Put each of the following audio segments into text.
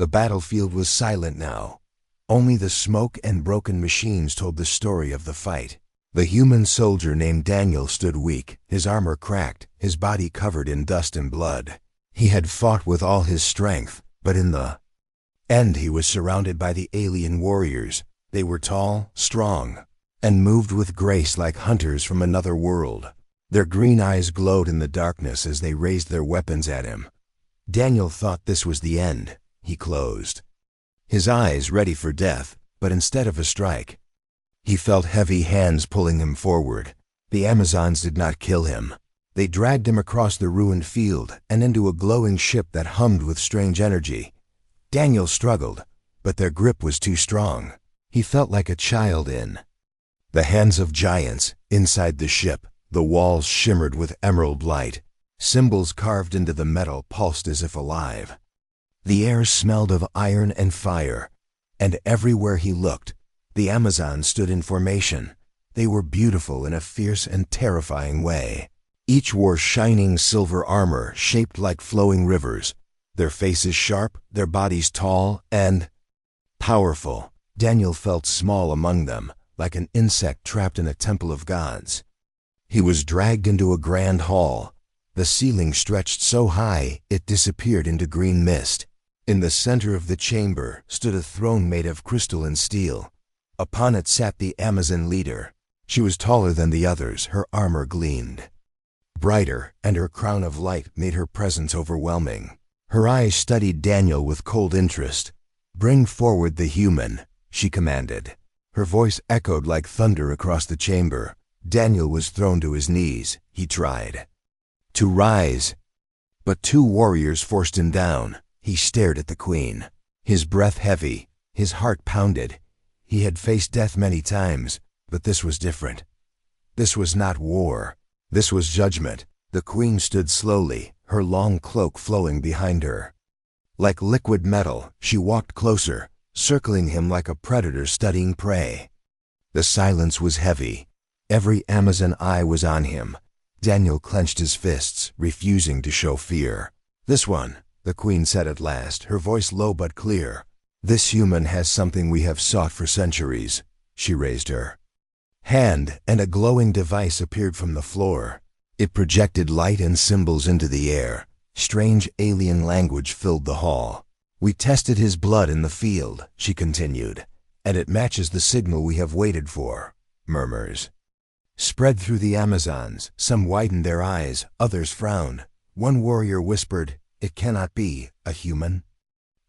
The battlefield was silent now. Only the smoke and broken machines told the story of the fight. The human soldier named Daniel stood weak, his armor cracked, his body covered in dust and blood. He had fought with all his strength, but in the end he was surrounded by the alien warriors. They were tall, strong, and moved with grace like hunters from another world. Their green eyes glowed in the darkness as they raised their weapons at him. Daniel thought this was the end. He closed his eyes, ready for death, but instead of a strike, he felt heavy hands pulling him forward. The Amazons did not kill him. They dragged him across the ruined field and into a glowing ship that hummed with strange energy. Daniel struggled, but their grip was too strong. He felt like a child in the hands of giants. Inside the ship, the walls shimmered with emerald light. Symbols carved into the metal pulsed as if alive. The air smelled of iron and fire, and everywhere he looked, the Amazons stood in formation. They were beautiful in a fierce and terrifying way. Each wore shining silver armor shaped like flowing rivers, their faces sharp, their bodies tall and powerful. Daniel felt small among them, like an insect trapped in a temple of gods. He was dragged into a grand hall. The ceiling stretched so high it disappeared into green mist. In the center of the chamber stood a throne made of crystal and steel. Upon it sat the Amazon leader. She was taller than the others, her armor gleamed brighter, and her crown of light made her presence overwhelming. Her eyes studied Daniel with cold interest. "Bring forward the human," she commanded. Her voice echoed like thunder across the chamber. Daniel was thrown to his knees. He tried to rise, but two warriors forced him down. He stared at the queen, his breath heavy, his heart pounded. He had faced death many times, but this was different. This was not war. This was judgment. The queen stood slowly, her long cloak flowing behind her. Like liquid metal, she walked closer, circling him like a predator studying prey. The silence was heavy. Every Amazon eye was on him. Daniel clenched his fists, refusing to show fear. "This one," the queen said at last, her voice low but clear. "This human has something we have sought for centuries." She raised her hand, and a glowing device appeared from the floor. It projected light and symbols into the air. Strange alien language filled the hall. "We tested his blood in the field," she continued, "and it matches the signal we have waited for." Murmurs spread through the Amazons. Some widened their eyes, others frowned. One warrior whispered, "It cannot be a human."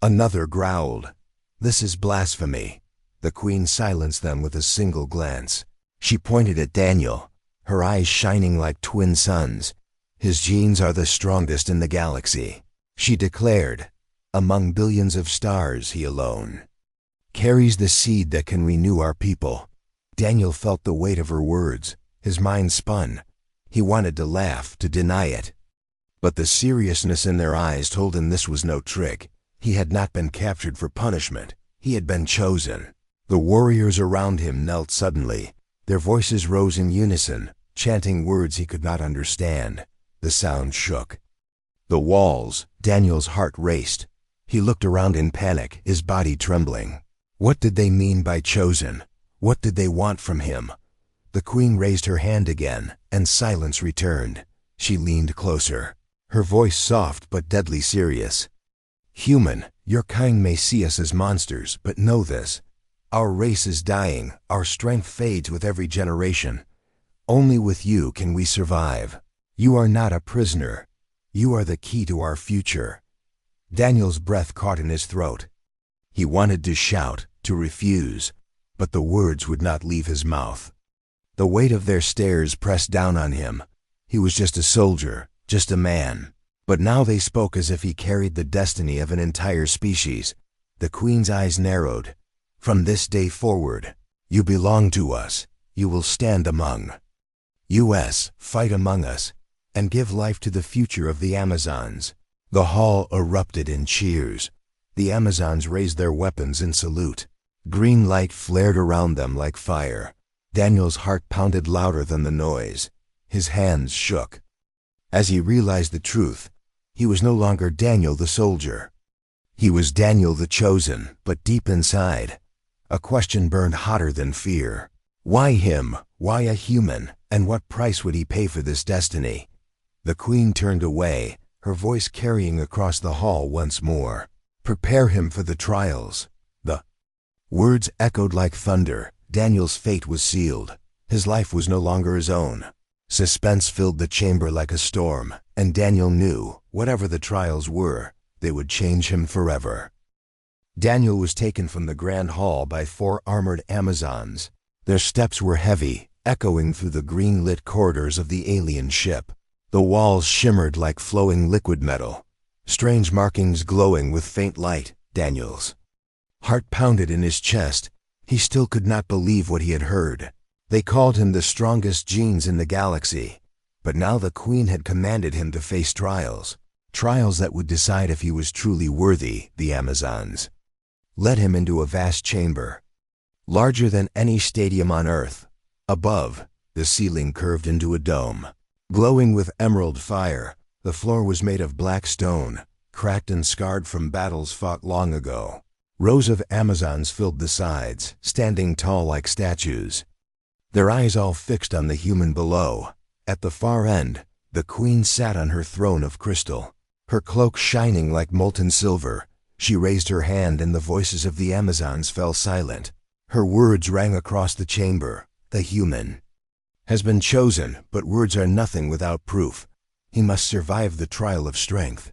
Another growled, "This is blasphemy." The queen silenced them with a single glance. She pointed at Daniel, her eyes shining like twin suns. "His genes are the strongest in the galaxy," she declared. "Among billions of stars, he alone carries the seed that can renew our people." Daniel felt the weight of her words. His mind spun. He wanted to laugh, to deny it. But the seriousness in their eyes told him this was no trick. He had not been captured for punishment. He had been chosen. The warriors around him knelt suddenly. Their voices rose in unison, chanting words he could not understand. The sound shook the walls. Daniel's heart raced. He looked around in panic, his body trembling. What did they mean by chosen? What did they want from him? The queen raised her hand again, and silence returned. She leaned closer, her voice soft but deadly serious. "Human, your kind may see us as monsters, but know this. Our race is dying, our strength fades with every generation. Only with you can we survive. You are not a prisoner. You are the key to our future." Daniel's breath caught in his throat. He wanted to shout, to refuse, but the words would not leave his mouth. The weight of their stares pressed down on him. He was just a soldier, just a man. But now they spoke as if he carried the destiny of an entire species. The queen's eyes narrowed. "From this day forward, you belong to us. You will stand among us, fight among us, and give life to the future of the Amazons." The hall erupted in cheers. The Amazons raised their weapons in salute. Green light flared around them like fire. Daniel's heart pounded louder than the noise. His hands shook. As he realized the truth, he was no longer Daniel the soldier. He was Daniel the Chosen, but deep inside, a question burned hotter than fear. Why him? Why a human? And what price would he pay for this destiny? The queen turned away, her voice carrying across the hall once more. Prepare him for the trials. The words echoed like thunder. Daniel's fate was sealed. His life was no longer his own. Suspense filled the chamber like a storm, and Daniel knew, whatever the trials were, they would change him forever. Daniel was taken from the grand hall by 4 armored Amazons. Their steps were heavy, echoing through the green-lit corridors of the alien ship. The walls shimmered like flowing liquid metal, strange markings glowing with faint light. Daniel's heart pounded in his chest. He still could not believe what he had heard. They called him the strongest genes in the galaxy, but now the queen had commanded him to face trials that would decide if he was truly worthy. The Amazons led him into a vast chamber, larger than any stadium on Earth. Above, the ceiling curved into a dome, glowing with emerald fire. The floor was made of black stone, cracked and scarred from battles fought long ago. Rows of Amazons filled the sides, standing tall like statues, their eyes all fixed on the human below. At the far end, the queen sat on her throne of crystal, her cloak shining like molten silver. She raised her hand and the voices of the Amazons fell silent. Her words rang across the chamber. The human has been chosen, but words are nothing without proof. He must survive the trial of strength.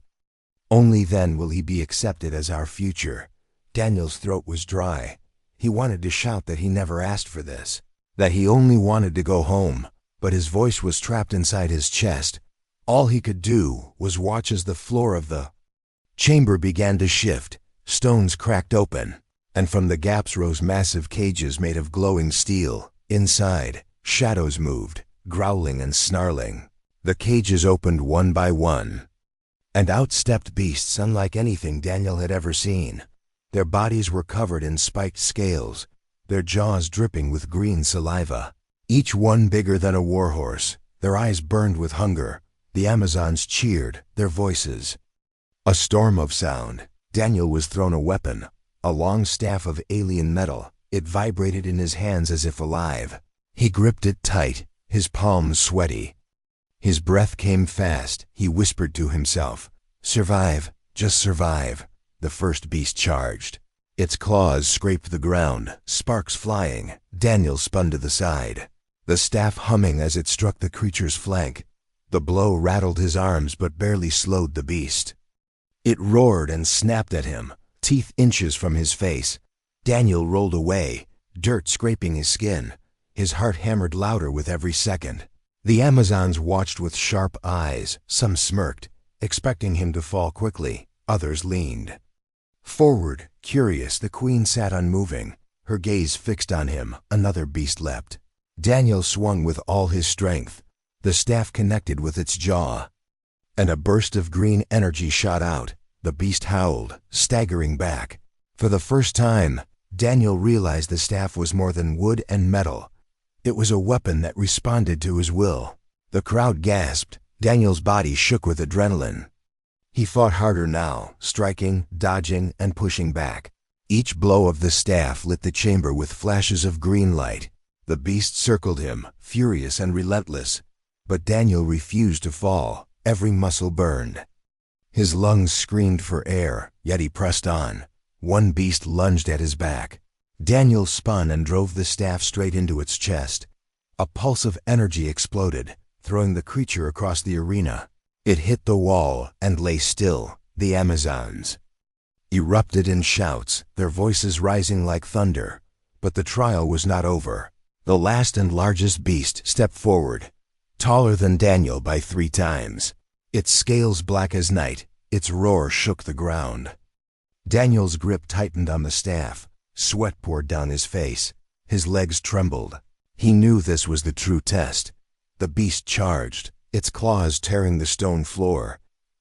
Only then will he be accepted as our future. Daniel's throat was dry. He wanted to shout that he never asked for this, that he only wanted to go home, but his voice was trapped inside his chest. All he could do was watch as the floor of the chamber began to shift. Stones cracked open, and from the gaps rose massive cages made of glowing steel. Inside, shadows moved, growling and snarling. The cages opened one by one, and out stepped beasts unlike anything Daniel had ever seen. Their bodies were covered in spiked scales, their jaws dripping with green saliva, each one bigger than a warhorse. Their eyes burned with hunger. The Amazons cheered, their voices a storm of sound. Daniel was thrown a weapon, a long staff of alien metal. It vibrated in his hands as if alive. He gripped it tight, his palms sweaty. His breath came fast. He whispered to himself, "Survive, just survive." The first beast charged. Its claws scraped the ground, sparks flying. Daniel spun to the side, the staff humming as it struck the creature's flank. The blow rattled his arms but barely slowed the beast. It roared and snapped at him, teeth inches from his face. Daniel rolled away, dirt scraping his skin. His heart hammered louder with every second. The Amazons watched with sharp eyes. Some smirked, expecting him to fall quickly. Others leaned forward, curious. The queen sat unmoving, her gaze fixed on him. Another beast leapt. Daniel swung with all his strength. The staff connected with its jaw, and a burst of green energy shot out. The beast howled, staggering back. For the first time, Daniel realized the staff was more than wood and metal. It was a weapon that responded to his will. The crowd gasped. Daniel's body shook with adrenaline. He fought harder now, striking, dodging, and pushing back. Each blow of the staff lit the chamber with flashes of green light. The beast circled him, furious and relentless. But Daniel refused to fall. Every muscle burned. His lungs screamed for air, yet he pressed on. One beast lunged at his back. Daniel spun and drove the staff straight into its chest. A pulse of energy exploded, throwing the creature across the arena. It hit the wall and lay still. The Amazons erupted in shouts, their voices rising like thunder. But the trial was not over. The last and largest beast stepped forward, taller than Daniel by 3 times. Its scales black as night, its roar shook the ground. Daniel's grip tightened on the staff. Sweat poured down his face. His legs trembled. He knew this was the true test. The beast charged, its claws tearing the stone floor.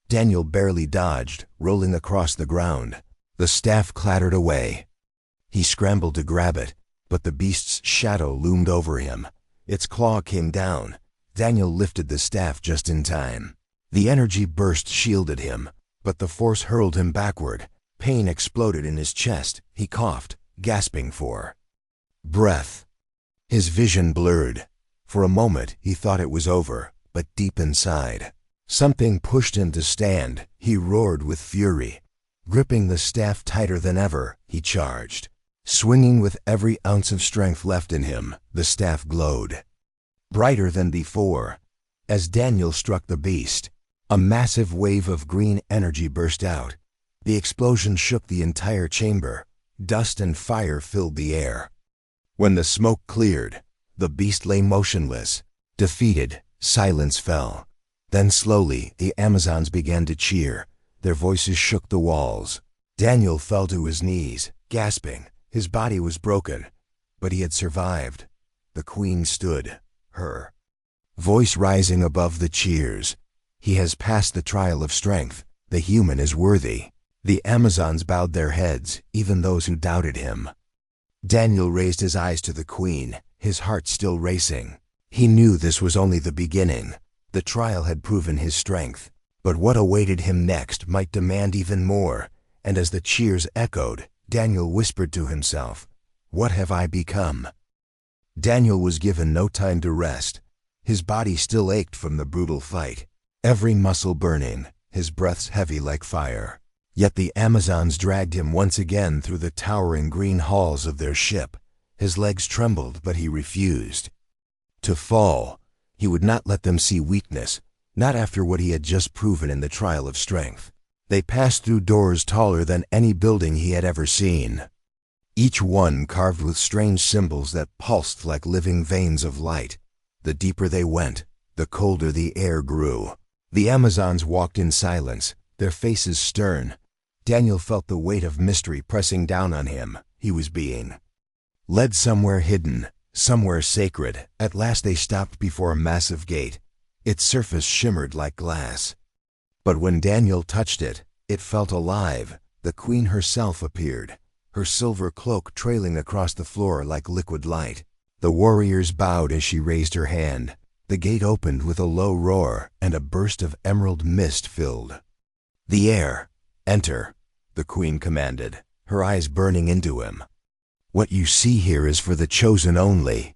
Daniel barely dodged, rolling across the ground. The staff clattered away. He scrambled to grab it, but the beast's shadow loomed over him. Its claw came down. Daniel lifted the staff just in time. The energy burst shielded him, but the force hurled him backward. Pain exploded in his chest. He coughed, gasping for breath. His vision blurred. For a moment he thought it was over, but deep inside, something pushed him to stand. He roared with fury. Gripping the staff tighter than ever, he charged. Swinging with every ounce of strength left in him, the staff glowed brighter than before. As Daniel struck the beast, a massive wave of green energy burst out. The explosion shook the entire chamber. Dust and fire filled the air. When the smoke cleared, the beast lay motionless, defeated. Silence fell. Then slowly, the Amazons began to cheer. Their voices shook the walls. Daniel fell to his knees, gasping. His body was broken, but he had survived. The queen stood, her voice rising above the cheers. He has passed the trial of strength. The human is worthy. The Amazons bowed their heads, even those who doubted him. Daniel raised his eyes to the queen, his heart still racing. He knew this was only the beginning. The trial had proven his strength, but what awaited him next might demand even more. And as the cheers echoed, Daniel whispered to himself, "What have I become?" Daniel was given no time to rest. His body still ached from the brutal fight, every muscle burning, his breaths heavy like fire. Yet the Amazons dragged him once again through the towering green halls of their ship. His legs trembled, but he refused to fall. He would not let them see weakness, not after what he had just proven in the trial of strength. They passed through doors taller than any building he had ever seen, each one carved with strange symbols that pulsed like living veins of light. The deeper they went, the colder the air grew. The Amazons walked in silence, their faces stern. Daniel felt the weight of mystery pressing down on him. He was being led somewhere hidden, somewhere sacred. At last they stopped before a massive gate. Its surface shimmered like glass. But when Daniel touched it, it felt alive. The queen herself appeared, her silver cloak trailing across the floor like liquid light. The warriors bowed as she raised her hand. The gate opened with a low roar, and a burst of emerald mist filled the air. "Enter," the queen commanded, her eyes burning into him. "What you see here is for the chosen only."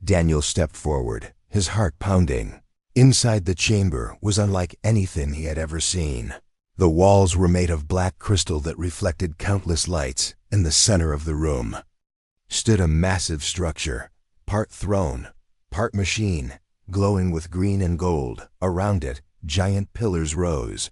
Daniel stepped forward, his heart pounding. Inside the chamber was unlike anything he had ever seen. The walls were made of black crystal that reflected countless lights. In the center of the room stood a massive structure, part throne, part machine, glowing with green and gold. Around it, giant pillars rose,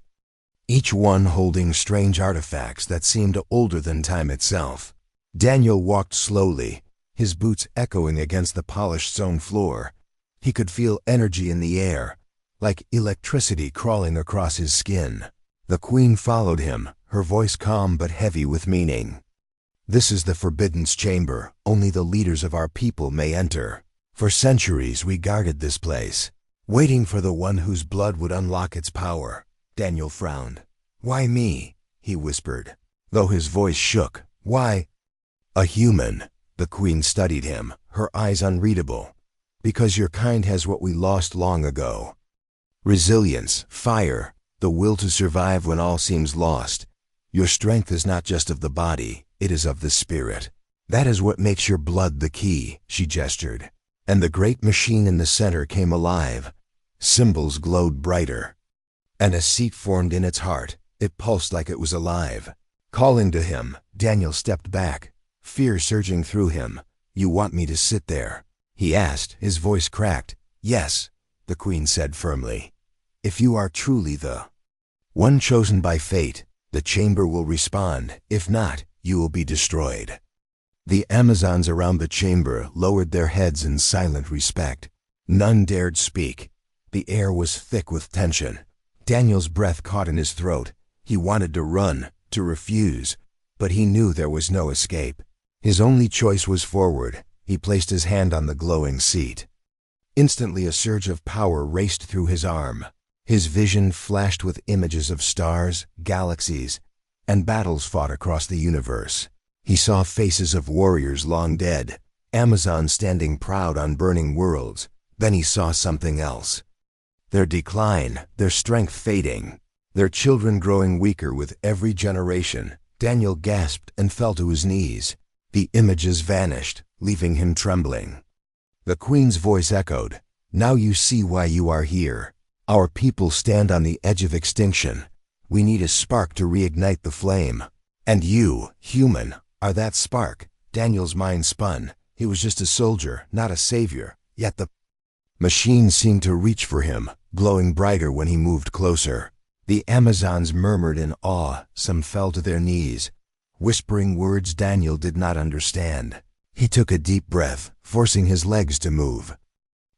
each one holding strange artifacts that seemed older than time itself. Daniel walked slowly, his boots echoing against the polished stone floor. He could feel energy in the air, like electricity crawling across his skin. The queen followed him, her voice calm but heavy with meaning. "This is the Forbidden's chamber. Only the leaders of our people may enter. For centuries we guarded this place, waiting for the one whose blood would unlock its power." Daniel frowned. "Why me?" he whispered, though his voice shook. "Why a human?" The queen studied him, her eyes unreadable. "Because your kind has what we lost long ago. Resilience, fire, the will to survive when all seems lost. Your strength is not just of the body, it is of the spirit. That is what makes your blood the key," she gestured. And the great machine in the center came alive. Symbols glowed brighter, and a seat formed in its heart. It pulsed like it was alive. Calling to him, Daniel stepped back, fear surging through him. "You want me to sit there?" he asked, his voice cracked. "Yes," the queen said firmly. "If you are truly the one chosen by fate, the chamber will respond. If not, you will be destroyed." The Amazons around the chamber lowered their heads in silent respect. None dared speak. The air was thick with tension. Daniel's breath caught in his throat. He wanted to run, to refuse, but he knew there was no escape. His only choice was forward. He placed his hand on the glowing seat. Instantly a surge of power raced through his arm. His vision flashed with images of stars, galaxies, and battles fought across the universe. He saw faces of warriors long dead, Amazons standing proud on burning worlds. Then he saw something else. Their decline, their strength fading, their children growing weaker with every generation. Daniel gasped and fell to his knees. The images vanished, leaving him trembling. The Queen's voice echoed, "Now you see why you are here. Our people stand on the edge of extinction. We need a spark to reignite the flame. And you, human, are that spark." Daniel's mind spun. He was just a soldier, not a savior. Yet the machine seemed to reach for him, glowing brighter when he moved closer. The Amazons murmured in awe. Some fell to their knees, whispering words Daniel did not understand. He took a deep breath, forcing his legs to move.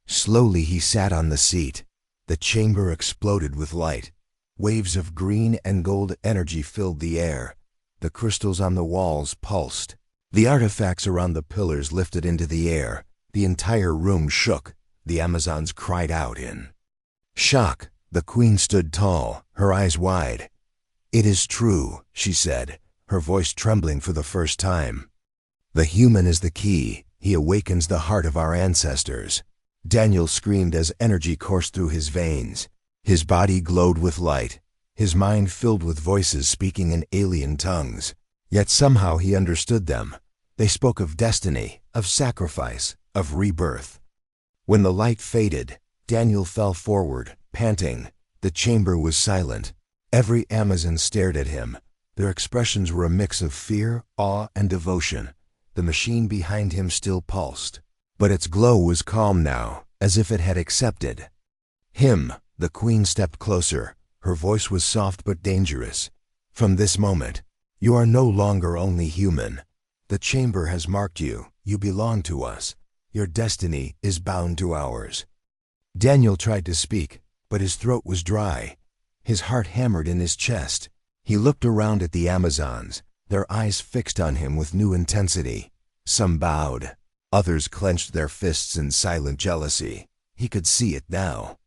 Slowly he sat on the seat. The chamber exploded with light. Waves of green and gold energy filled the air. The crystals on the walls pulsed. The artifacts around the pillars lifted into the air. The entire room shook. The Amazons cried out in shock. The Queen stood tall, her eyes wide. "It is true," she said, her voice trembling for the first time. "The human is the key. He awakens the heart of our ancestors." Daniel screamed as energy coursed through his veins. His body glowed with light, his mind filled with voices speaking in alien tongues. Yet somehow he understood them. They spoke of destiny, of sacrifice, of rebirth. When the light faded, Daniel fell forward, panting. The chamber was silent. Every Amazon stared at him. Their expressions were a mix of fear, awe, and devotion. The machine behind him still pulsed, but its glow was calm now, as if it had accepted him. The Queen stepped closer. Her voice was soft but dangerous. "From this moment, you are no longer only human. The chamber has marked you. You belong to us. Your destiny is bound to ours." Daniel tried to speak, but his throat was dry. His heart hammered in his chest. He looked around at the Amazons, their eyes fixed on him with new intensity. Some bowed. Others clenched their fists in silent jealousy. He could see it now.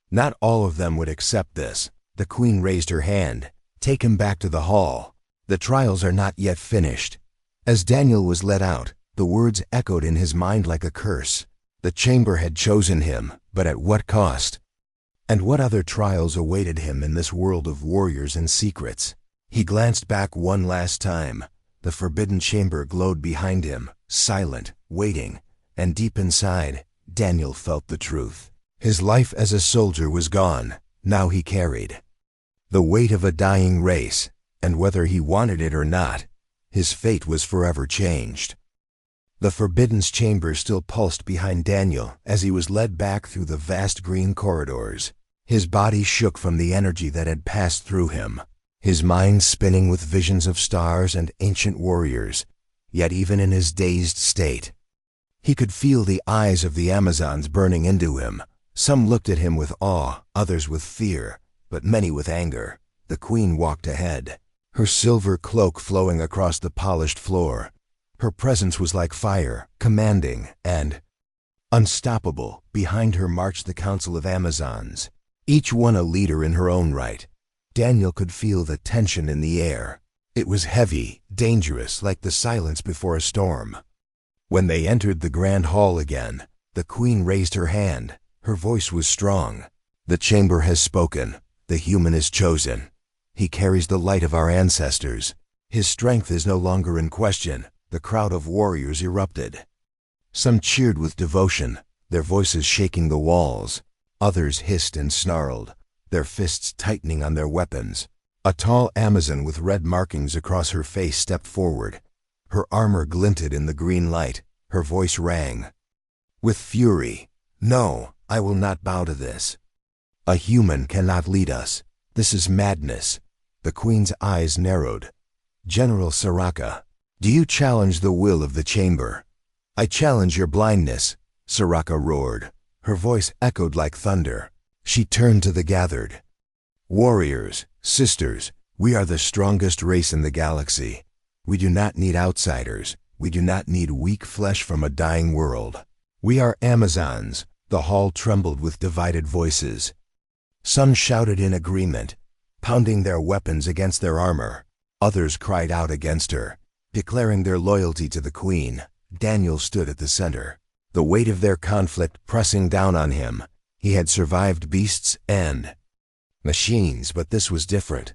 Not all of them would accept this. The Queen raised her hand. "Take him back to the hall. The trials are not yet finished." As Daniel was led out, the words echoed in his mind like a curse. The chamber had chosen him, but at what cost? And what other trials awaited him in this world of warriors and secrets? He glanced back one last time. The forbidden chamber glowed behind him, silent, waiting, and deep inside, Daniel felt the truth. His life as a soldier was gone. Now he carried the weight of a dying race, and whether he wanted it or not, his fate was forever changed. The forbidden chamber still pulsed behind Daniel as he was led back through the vast green corridors. His body shook from the energy that had passed through him, his mind spinning with visions of stars and ancient warriors. Yet even in his dazed state, he could feel the eyes of the Amazons burning into him. Some looked at him with awe, others with fear, but many with anger. The Queen walked ahead, her silver cloak flowing across the polished floor. Her presence was like fire, commanding and unstoppable. Behind her marched the Council of Amazons, each one a leader in her own right. Daniel could feel the tension in the air. It was heavy, dangerous, like the silence before a storm. When they entered the grand hall again, the Queen raised her hand. Her voice was strong. "The chamber has spoken. The human is chosen. He carries the light of our ancestors. His strength is no longer in question." The crowd of warriors erupted. Some cheered with devotion, their voices shaking the walls. Others hissed and snarled, their fists tightening on their weapons. A tall Amazon with red markings across her face stepped forward. Her armor glinted in the green light. Her voice rang with fury. "No, I will not bow to this. A human cannot lead us. This is madness." The Queen's eyes narrowed. "General Soraka, do you challenge the will of the chamber?" "I challenge your blindness," Soraka roared. Her voice echoed like thunder. She turned to the gathered. "Warriors, sisters, we are the strongest race in the galaxy. We do not need outsiders. We do not need weak flesh from a dying world. We are Amazons." The hall trembled with divided voices. Some shouted in agreement, pounding their weapons against their armor. Others cried out against her, declaring their loyalty to the Queen. Daniel stood at the center, the weight of their conflict pressing down on him. He had survived beasts and machines, but this was different.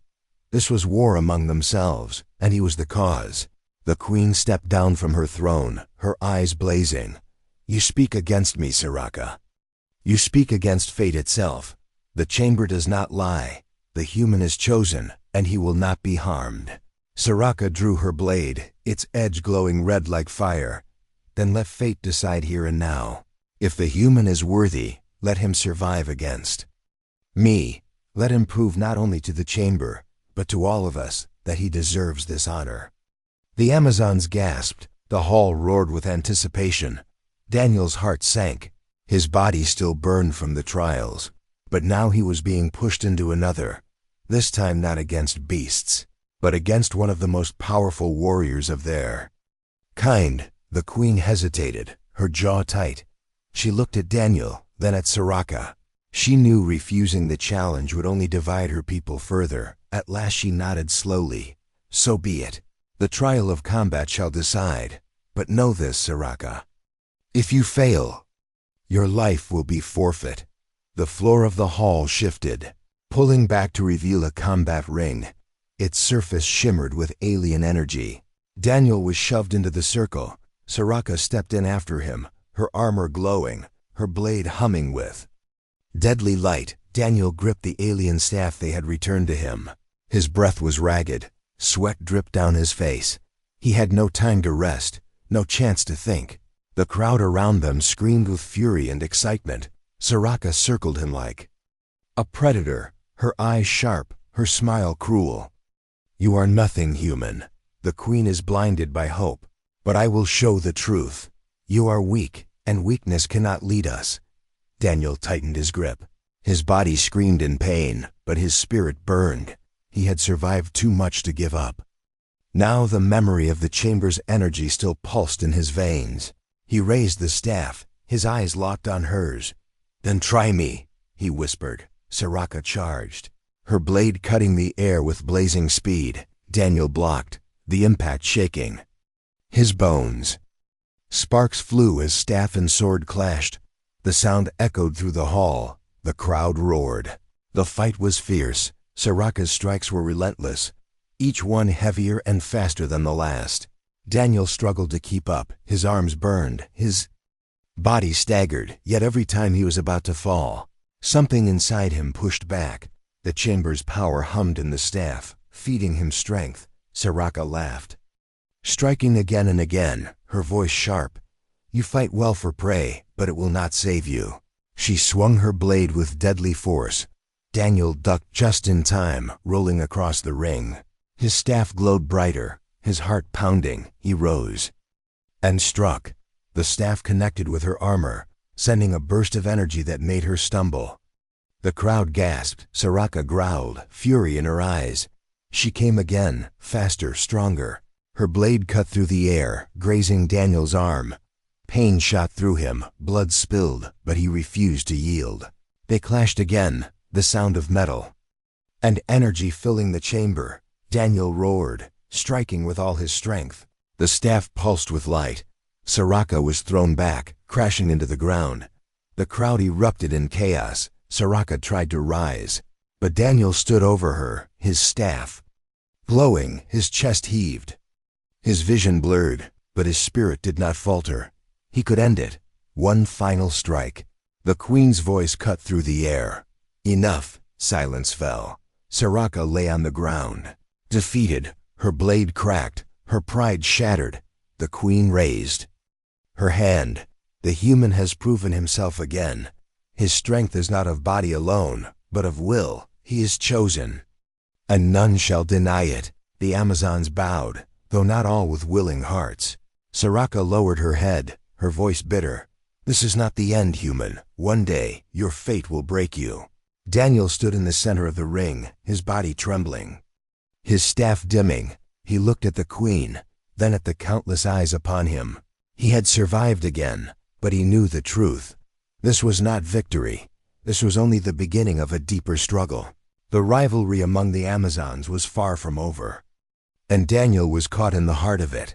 This was war among themselves, and he was the cause. The queen stepped down from her throne, her eyes blazing. "You speak against me, Soraka. You speak against fate itself. The chamber does not lie. The human is chosen, and he will not be harmed." Soraka drew her blade, its edge glowing red like fire. "Then let fate decide here and now. If the human is worthy, let him survive against me. Let him prove not only to the chamber, but to all of us, that he deserves this honor." The Amazons gasped. The hall roared with anticipation. Daniel's heart sank. His body still burned from the trials, but now he was being pushed into another, this time not against beasts, but against one of the most powerful warriors of their kind. The queen hesitated, her jaw tight. She looked at Daniel, then at Soraka. She knew refusing the challenge would only divide her people further. At last she nodded slowly. "So be it. The trial of combat shall decide. But know this, Soraka. If you fail, your life will be forfeit." The floor of the hall shifted, pulling back to reveal a combat ring. Its surface shimmered with alien energy. Daniel was shoved into the circle. Soraka stepped in after him, her armor glowing, her blade humming with deadly light. Daniel gripped the alien staff they had returned to him. His breath was ragged. Sweat dripped down his face. He had no time to rest, no chance to think. The crowd around them screamed with fury and excitement. Soraka circled him like a predator, her eyes sharp, her smile cruel. "You are nothing, human. The queen is blinded by hope, but I will show the truth. You are weak, and weakness cannot lead us." Daniel tightened his grip. His body screamed in pain, but his spirit burned. He had survived too much to give up. Now the memory of the chamber's energy still pulsed in his veins. He raised the staff, his eyes locked on hers. "Then try me," he whispered. Soraka charged, her blade cutting the air with blazing speed. Daniel blocked, the impact shaking his bones. Sparks flew as staff and sword clashed. The sound echoed through the hall. The crowd roared. The fight was fierce. Soraka's strikes were relentless, each one heavier and faster than the last. Daniel struggled to keep up. His arms burned, his body staggered, yet every time he was about to fall, something inside him pushed back. The chamber's power hummed in the staff, feeding him strength. Soraka laughed, striking again and again, her voice sharp. "You fight well for prey, but it will not save you." She swung her blade with deadly force. Daniel ducked just in time, rolling across the ring. His staff glowed brighter, his heart pounding. He rose and struck. The staff connected with her armor, sending a burst of energy that made her stumble. The crowd gasped. Soraka growled, fury in her eyes. She came again, faster, stronger. Her blade cut through the air, grazing Daniel's arm. Pain shot through him, blood spilled, but he refused to yield. They clashed again, the sound of metal and energy filling the chamber. Daniel roared, striking with all his strength. The staff pulsed with light. Soraka was thrown back, crashing into the ground. The crowd erupted in chaos. Soraka tried to rise, but Daniel stood over her, his staff glowing. His chest heaved. His vision blurred, but his spirit did not falter. He could end it. One final strike. The queen's voice cut through the air. "Enough." Silence fell. Soraka lay on the ground, defeated. Her blade cracked, her pride shattered. The queen raised her hand. "The human has proven himself again. His strength is not of body alone, but of will. He is chosen, and none shall deny it." The Amazons bowed, though not all with willing hearts. Soraka lowered her head, her voice bitter. "This is not the end, human. One day, your fate will break you." Daniel stood in the center of the ring, his body trembling, his staff dimming. He looked at the queen, then at the countless eyes upon him. He had survived again, but he knew the truth. This was not victory. This was only the beginning of a deeper struggle. The rivalry among the Amazons was far from over, and Daniel was caught in the heart of it.